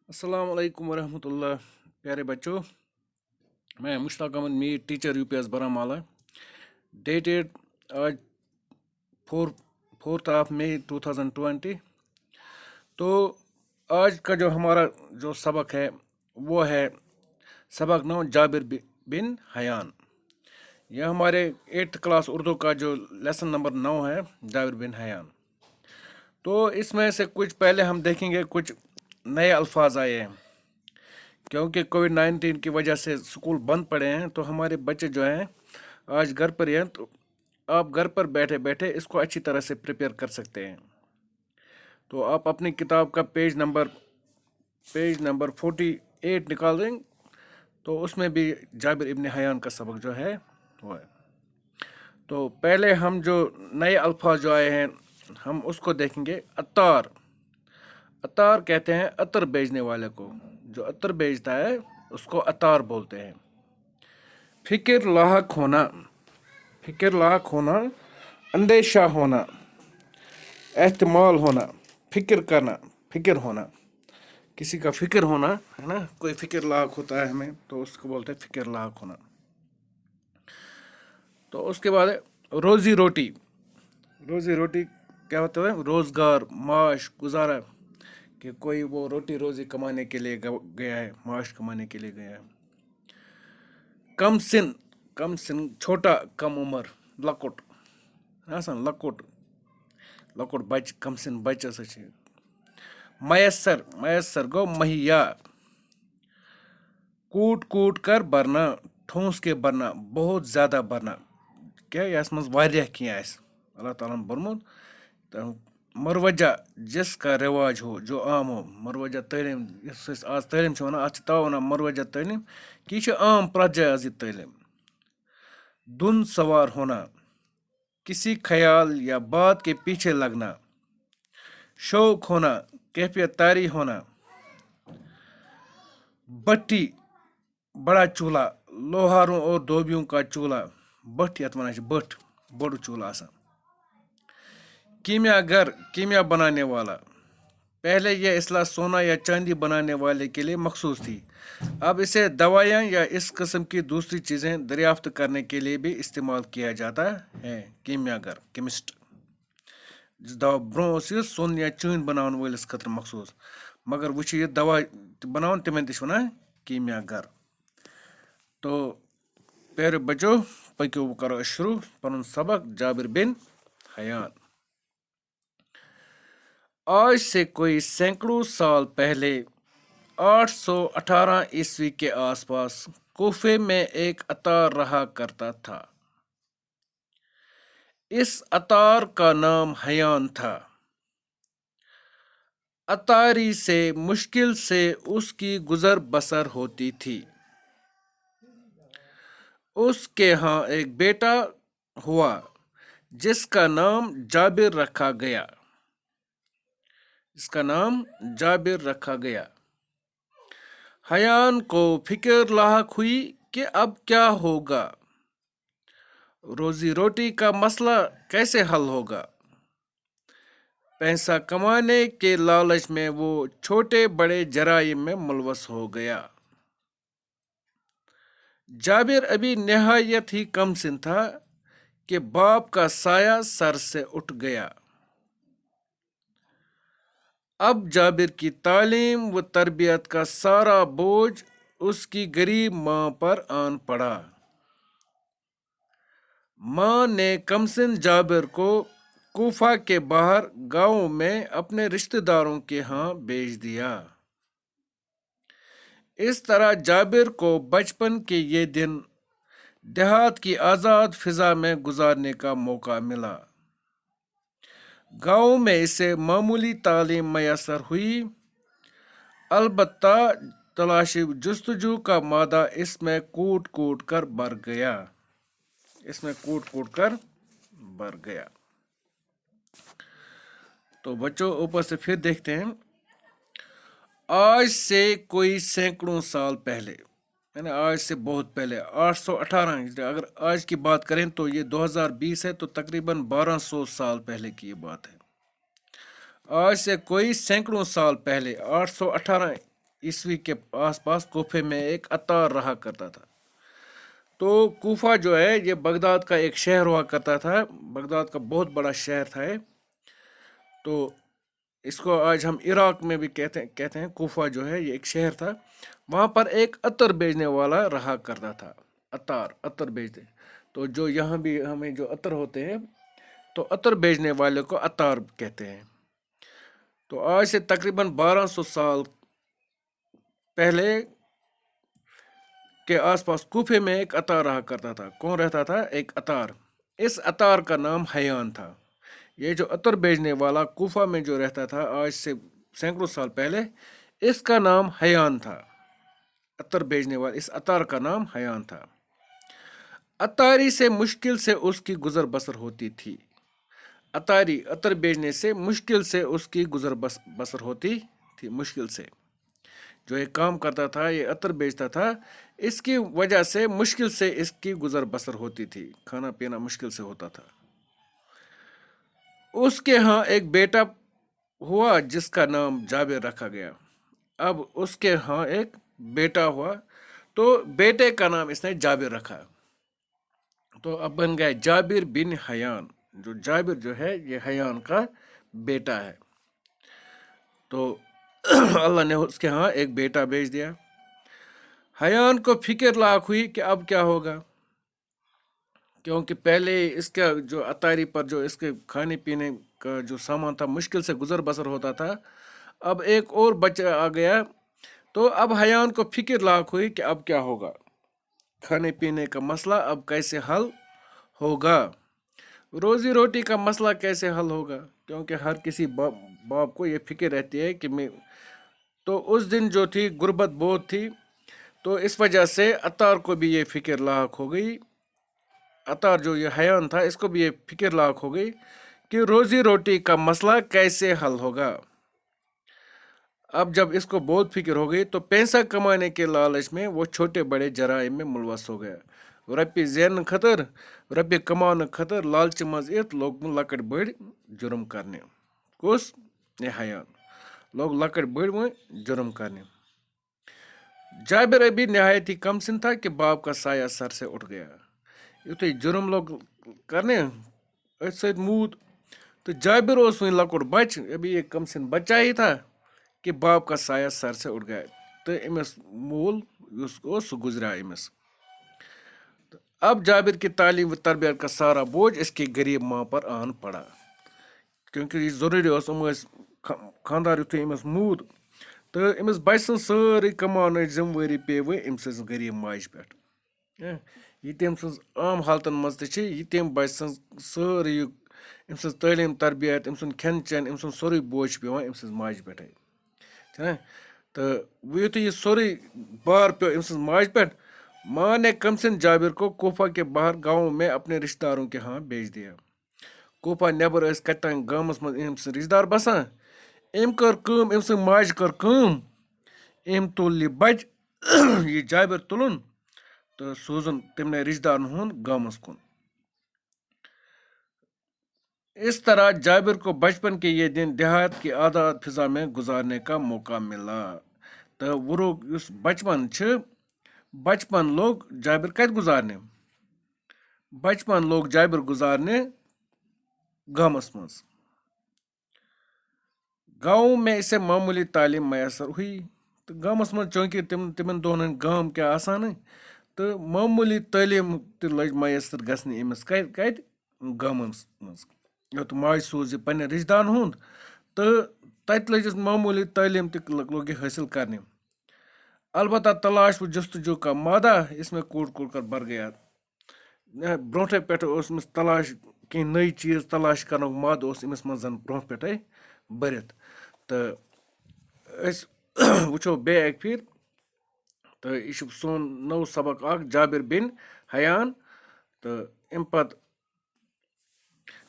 अस्सलाम वालेकुम वरहमतुल्लाह। प्यारे बच्चों, मैं Mushtaq Ahmad Mir, teacher UPS Baramulla. Dated आज 4 ऑफ मई 2020। तो आज का जो हमारा जो सबक है वो है सबक 9 जाबिर बिन हयान। यह हमारे 8th क्लास उर्दू का जो लेसन नंबर 9 है, जाबिर बिन हयान। तो इसमें से कुछ पहले हम देखेंगे, कुछ नए अल्फाज आए हैं क्योंकि कोविड-19 की वजह से स्कूल बंद पड़े हैं। तो हमारे बच्चे जो हैं आज घर पर ही हैं, तो आप घर पर बैठे बैठे इसको अच्छी तरह से प्रिपेयर कर सकते हैं। तो आप अपनी किताब का पेज नंबर 48 निकाल दें, तो उसमें भी जाबिर इब्न हयान का सबक जो है वो है। तो पहले हम जो नए अल्फाज जो आए हैं हम उसको देखेंगे। अतार। अतार कहते हैं अतर बेचने वाले को। जो अतर बेचता है उसको अतार बोलते हैं। फिक्र लाहक होना। फिक्र लाहक होना, अंदेशा होना, एहतमाल होना, फिक्र करना, फिक्र होना, किसी का फिक्र होना है ना। कोई फिक्र लाहक होता है हमें, तो उसको बोलते हैं फिक्र लाहक होना। तो उसके बाद है रोजी रोटी। रोजी रोटी क्या होता है? रोजगार, माश, गुजारा, कि कोई वो रोटी रोजी कमाने के लिए गया है, माश कमाने के लिए गया है। कम सिन। कम सिन छोटा, कम उम्र, लकुट आसान, लकुट लकुट बच, कम सिन बच्चा सा छ। मयसर। मयसर गो महिया। कूट कूट कर भरना, ठूस के भरना, बहुत ज्यादा भरना। क्या यस मज वारिया की अल्लाह ताला बरमुत। तो मरवजा, जिसका रिवाज हो, जो आम हो। मरवजा तलीम, आज तलीम वन अव वन मरवजा तलीम कि आम प्रत जाए आज तलीम। धुन सवार होना, किसी ख्याल या बात के पीछे लगना। शौक होना, कैफियत तारी होना। भट्टी, बड़ा चूल्हा, लोहारों और धोबियों का चूल्हा। भट्ट यत वन भट्ट, बड़ चूल्हा आसान। कीमियागर, कीमिया बनाने वाला। पहले यह इसला सोना या चांदी बनाने वाले के लिए मखसूस थी। अब इसे दवाइयाँ या इस किस्म की दूसरी चीज़ें दरियाफ्त करने के लिए भी इस्तेमाल किया जाता है। कीमियागर, केमिस्ट। दवा ब्रोह सोन या चून बनाने वाले खतर मखसूस, मगर वो ये दवा बनावन तिमन तश वन कीमियागर। तो प्यारे बच्चों, पक्यो करो शुरू पन सबक जाबिर बिन हयान। आज से कोई सैकड़ों साल पहले 818 ईस्वी के आसपास कोफे में एक अतार रहा करता था। इस अतार का नाम हयान था। अतारी से मुश्किल से उसकी गुजर बसर होती थी। उसके यहाँ एक बेटा हुआ जिसका नाम जाबिर रखा गया। इसका नाम जाबिर रखा गया। हयान को फिक्र लाहक हुई कि अब क्या होगा, रोजी रोटी का मसला कैसे हल होगा। पैसा कमाने के लालच में वो छोटे बड़े जराइम में मुलवस हो गया। जाबिर अभी निहायत ही कम सिन था कि बाप का साया सर से उठ गया। अब जाबिर की तालीम व तरबियत का सारा बोझ उसकी गरीब माँ पर आन पड़ा। माँ ने कमसिन जाबिर को कूफा के बाहर गांव में अपने रिश्तेदारों के यहाँ भेज दिया। इस तरह जाबिर को बचपन के ये दिन देहात की आज़ाद फिजा में गुजारने का मौका मिला। गांव में इसे मामूली तालीम मैसर हुई, अलबत्ता तलाशी जुस्तजू का मादा इसमें कूट कूट कर भर गया। तो बच्चों, ऊपर से फिर देखते हैं। आज से कोई सैकड़ों साल पहले, यानी आज से बहुत पहले, 818। अगर आज की बात करें तो ये 2020 है, तो तकरीबन 1200 साल पहले की ये बात है। आज से कोई सैकड़ों साल पहले, 818 ईस्वी के आस पास कोफे में एक अतार रहा करता था। तो कोफा जो है ये बगदाद का एक शहर हुआ करता था, बगदाद का बहुत बड़ा शहर था ये। तो इसको आज हम इराक में भी कहते हैं कोफा जो है ये एक शहर था। वहाँ पर एक अतर बेचने वाला रहा करता था। अतर बेचते, तो जो यहाँ भी हमें जो अतर होते हैं, तो अतर बेचने वाले को अतार कहते हैं। तो आज से तकरीबन 1200 साल पहले के आसपास कूफे में एक अतार रहा करता था। कौन रहता था? एक अतार। इस अतार का नाम हयान था। ये जो अतर बेचने वाला कूफा में जो रहता था आज से सैकड़ों साल पहले, इसका नाम हयान था। अतर बेचने वाला इस अतार का नाम हयान था। अतारी से मुश्किल से उसकी गुजर बसर होती थी। अतारी अतर बेचने से मुश्किल से उसकी गुजर बसर होती थी। मुश्किल से जो ये काम करता था, ये अतर बेचता था, इसकी वजह से मुश्किल से इसकी गुजर बसर होती थी। खाना पीना मुश्किल से होता था। उसके यहाँ एक बेटा हुआ जिसका नाम जाबिर रखा गया। अब उसके यहाँ एक बेटा हुआ, तो बेटे का नाम इसने जाबिर रखा। तो अब बन गया जाबिर बिन हयान। जो जाबिर जो है ये हयान का बेटा है। तो अल्लाह ने उसके यहाँ एक बेटा भेज दिया। हयान को फिक्र लाख हुई कि अब क्या होगा, क्योंकि पहले इसका जो अतारी पर जो इसके खाने पीने का जो सामान था मुश्किल से गुजर बसर होता था। अब एक और बच्चा आ गया, तो अब हयान को फिक्र लाख हुई कि अब क्या होगा, खाने पीने का मसला अब कैसे हल होगा, रोजी रोटी का मसला कैसे हल होगा, क्योंकि हर किसी बाप को ये फिक्र रहती है कि मैं, तो उस दिन जो थी गुर्बत बहुत थी, तो इस वजह से अतार को भी ये फिक्र लाख हो गई। अतार जो ये हयान था इसको भी ये फिक्र लाख हो गई कि रोजी रोटी का मसला कैसे हल होगा। अब जब इसको बहुत फिक्र हो गई तो पैसा कमाने के लालच में वो छोटे बड़े जराइम में मुलवस हो गया। रपी ज़ेन खतर, रपी कमान खतर लालच मज इत लोग लकड़ बड़ जुर्म करने। कुस? ये हयान। लोग लकड़ बड़ वो जुर्म करने। जाबिर अभी नहायत ही कम सिन था कि बाप का साया सर से उठ गया। युथे जुर्म लोग करने ऐसे मूद, तो जाबिर उस वही लकुड़ बच, अभी एक कम सिन बच्चा ही था कि बाप का साया सर से उठ गया। तो इमस मूल उसको सु गुजरा इमस। तो अब जाबिर की तालीम व तरबियत का सारा बोझ इसकी गरीब माँ पर आन पड़ा, क्योंकि ये जरूरी खानदार युथे इमस मूद, तो इमस बच सन सारी कमान जिम्मेवारी पे वो इम सज गरीब माज पे। ये तम सज आम हालतन मज तम बच सन सारी इम सज तालीम तरबियत, इम सुन खेन चेन, इम सुन सोरे बोझ पे इम सज माज पे। तो वो युथे ये सोरे बार पे इम सज माज पे, माँ ने कमसिन जाबिर को कोफा के बाहर गाँव में अपने रिश्तेदारों के यहाँ भेज दिया। कोफा नेबर कतान गामस मज इम रिश्तेदार बसान, एम कर कम, एम सज माज कर कम, एम तुल ये बच ये जाबिर तुलन तो सोजन तमने रिश्तेदार हुन गामस कुन। इस तरह जाबिर को बचपन के ये दिन देहात की आज़ाद फिजा में गुजारने का मौका मिला। तो वो बचपन लोग जाबिर कत गुजारने, बचपन लोग जाबिर गुजारने गामस मज। गाँव में इसे मामूली तालीम मैसर हुई। तो गामस मज चूंकि तिमन दोन गाम क्या आसान, तो मामूली तालीम लज मैसर गसने इमस कत गामस मज। योत माज सोज पन्ने रिश्तेदार हुंद, तो तत लजिस मामूली तालीम लोग हासिल करने। अलबत्ता तलाश व जस्तजू का मादा इसमें कूट कूट कर भर गया। ब्रोटे पे तलाश कहीं नई चीज तलाश कर माद इमस मज ब्रो पे भरत। तो वो बे एक फिर, तो यह सोन नौ सबक जाबिर बिन हयान। तो अम पत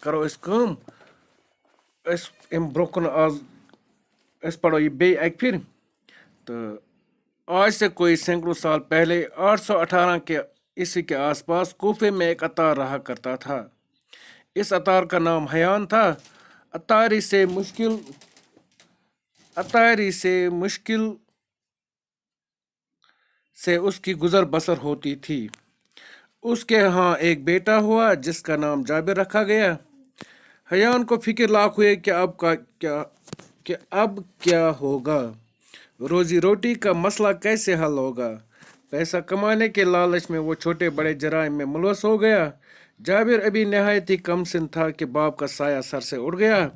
करो कम, अम ब्रो कुन आज पढ़ो ये बे एक फिर। तो आज से कोई सैकड़ों साल पहले 818 के ईस्वी के आसपास कोफे में एक अतार रहा करता था। इस अतार का नाम हयान था। अतारी से मुश्किल سے اس کی گزر بسر ہوتی تھی۔ اس کے ہاں ایک بیٹا ہوا جس کا نام جابر رکھا گیا۔ حیان کو فکر لاحق ہوئی کہ اب کیا ہوگا، روزی روٹی کا مسئلہ کیسے حل ہوگا۔ پیسہ کمانے کے لالچ میں وہ چھوٹے بڑے جرائم میں ملوث ہو گیا۔ جابر ابھی نہایت ہی کم سن تھا کہ باپ کا سایہ سر سے اڑ گیا۔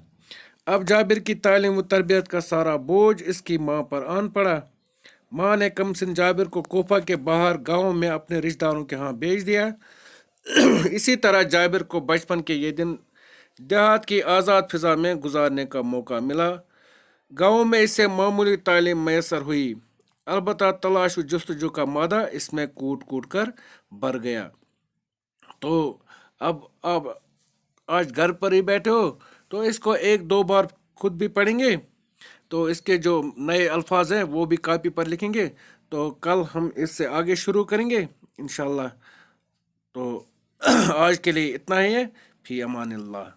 اب جابر کی تعلیم و تربیت کا سارا بوجھ اس کی ماں پر آن پڑا۔ ماں نے کم سن جابر کو کوفہ کے باہر گاؤں میں اپنے رشتہ داروں کے ہاں بھیج دیا۔ اسی طرح جابر کو بچپن کے یہ دن دیہات کی آزاد فضا میں گزارنے کا موقع ملا۔ گاؤں میں اسے معمولی تعلیم میسر ہوئی، البتہ تلاش و جستجو کا مادہ اس میں کوٹ کوٹ کر بھر گیا۔ تو اب آج گھر پر ہی بیٹھے ہو تو اس کو ایک دو بار خود بھی پڑھیں گے، تو اس کے جو نئے الفاظ ہیں وہ بھی کاپی پر لکھیں گے۔ تو کل ہم اس سے آگے شروع کریں گے انشاءاللہ۔ تو آج کے لیے اتنا ہی ہے، فی امان اللہ۔